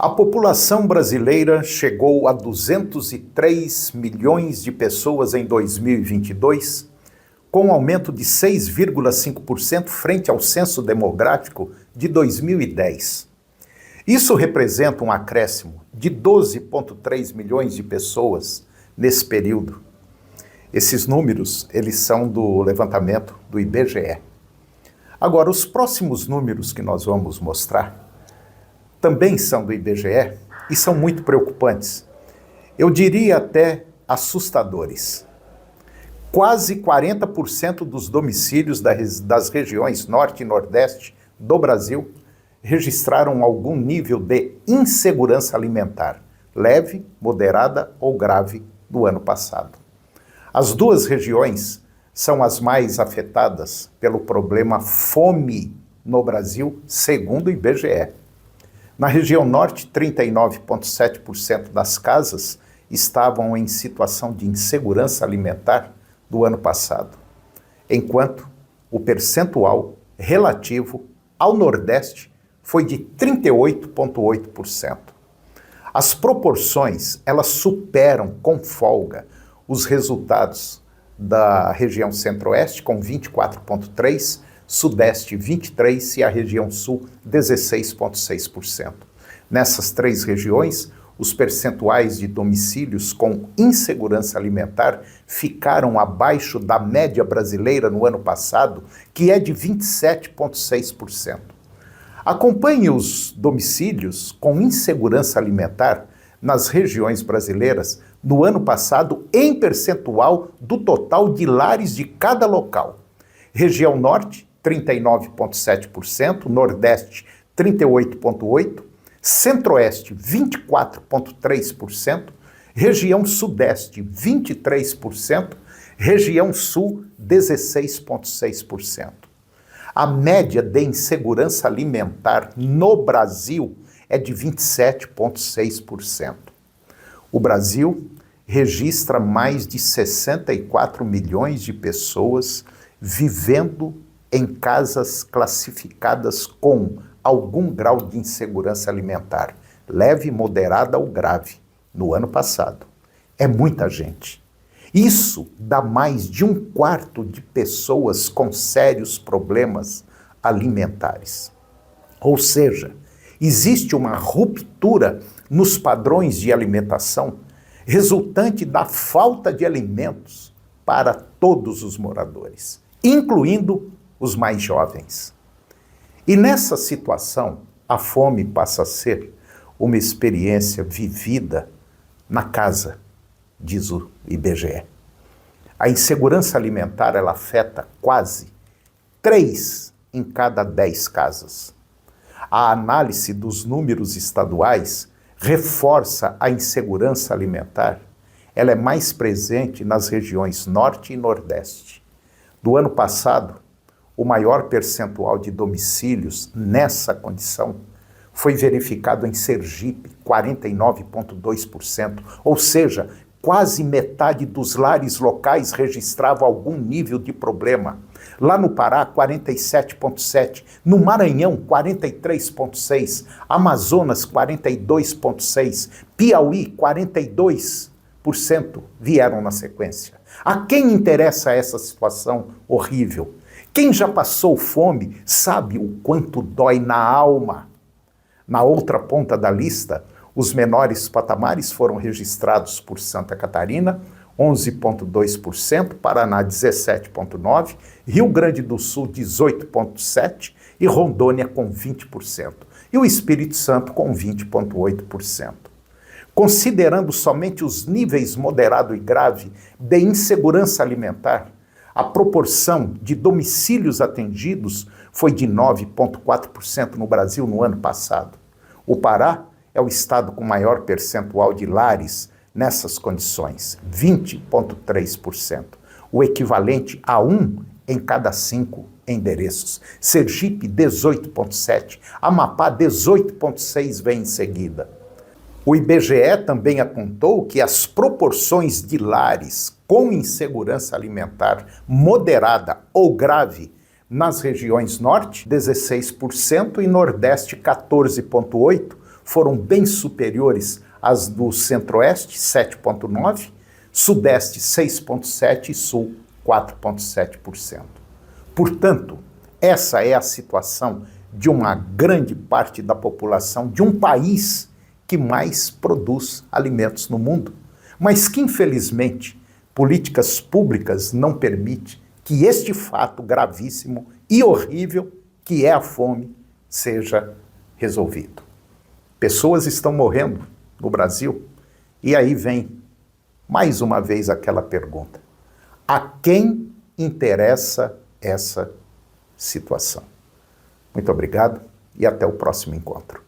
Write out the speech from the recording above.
A população brasileira chegou a 203 milhões de pessoas em 2022, com um aumento de 6,5% frente ao censo demográfico de 2010. Isso representa um acréscimo de 12,3 milhões de pessoas nesse período. Esses números, eles são do levantamento do IBGE. Agora, os próximos números que nós vamos mostrar também são do IBGE e são muito preocupantes. Eu diria até assustadores. Quase 40% dos domicílios das regiões Norte e Nordeste do Brasil registraram algum nível de insegurança alimentar, leve, moderada ou grave, no ano passado. As duas regiões são as mais afetadas pelo problema fome no Brasil, segundo o IBGE. Na região norte, 39,7% das casas estavam em situação de insegurança alimentar do ano passado, enquanto o percentual relativo ao Nordeste foi de 38,8%. As proporções, elas superam com folga os resultados da região Centro-Oeste, com 24,3%, Sudeste 23% e a região Sul 16,6%. Nessas três regiões, os percentuais de domicílios com insegurança alimentar ficaram abaixo da média brasileira no ano passado, que é de 27,6%. Acompanhe os domicílios com insegurança alimentar nas regiões brasileiras no ano passado em percentual do total de lares de cada local. Região Norte, 39,7%, Nordeste, 38,8%, Centro-Oeste, 24,3%, região Sudeste, 23%, região Sul, 16,6%. A média de insegurança alimentar no Brasil é de 27,6%. O Brasil registra mais de 64 milhões de pessoas vivendo em casas classificadas com algum grau de insegurança alimentar, leve, moderada ou grave, no ano passado. É muita gente. Isso dá mais de 1/4 de pessoas com sérios problemas alimentares. Ou seja, existe uma ruptura nos padrões de alimentação resultante da falta de alimentos para todos os moradores, incluindo os mais jovens. E nessa situação, a fome passa a ser uma experiência vivida na casa, diz o IBGE. A insegurança alimentar, ela afeta quase 3 em cada 10 casas. A análise dos números estaduais reforça a insegurança alimentar. Ela é mais presente nas regiões Norte e Nordeste. Do ano passado, o maior percentual de domicílios nessa condição foi verificado em Sergipe, 49,2%, ou seja, quase metade dos lares locais registrava algum nível de problema. Lá no Pará, 47,7%, no Maranhão, 43,6%, Amazonas, 42,6%, Piauí, 42% vieram na sequência. A quem interessa essa situação horrível? Quem já passou fome sabe o quanto dói na alma. Na outra ponta da lista, os menores patamares foram registrados por Santa Catarina, 11,2%, Paraná 17,9%, Rio Grande do Sul 18,7% e Rondônia com 20%, e o Espírito Santo com 20,8%. Considerando somente os níveis moderado e grave de insegurança alimentar, a proporção de domicílios atendidos foi de 9,4% no Brasil no ano passado. O Pará é o estado com maior percentual de lares nessas condições, 20,3%, o equivalente a 1 em cada 5 endereços. Sergipe, 18,7%, Amapá, 18,6% vem em seguida. O IBGE também apontou que as proporções de lares com insegurança alimentar moderada ou grave nas regiões Norte, 16%, e Nordeste, 14,8%, foram bem superiores às do Centro-Oeste, 7,9%, Sudeste, 6,7% e Sul, 4,7%. Portanto, essa é a situação de uma grande parte da população de um país que mais produz alimentos no mundo, mas que, infelizmente, políticas públicas não permitem que este fato gravíssimo e horrível, que é a fome, seja resolvido. Pessoas estão morrendo no Brasil, e aí vem mais uma vez aquela pergunta: a quem interessa essa situação? Muito obrigado e até o próximo encontro.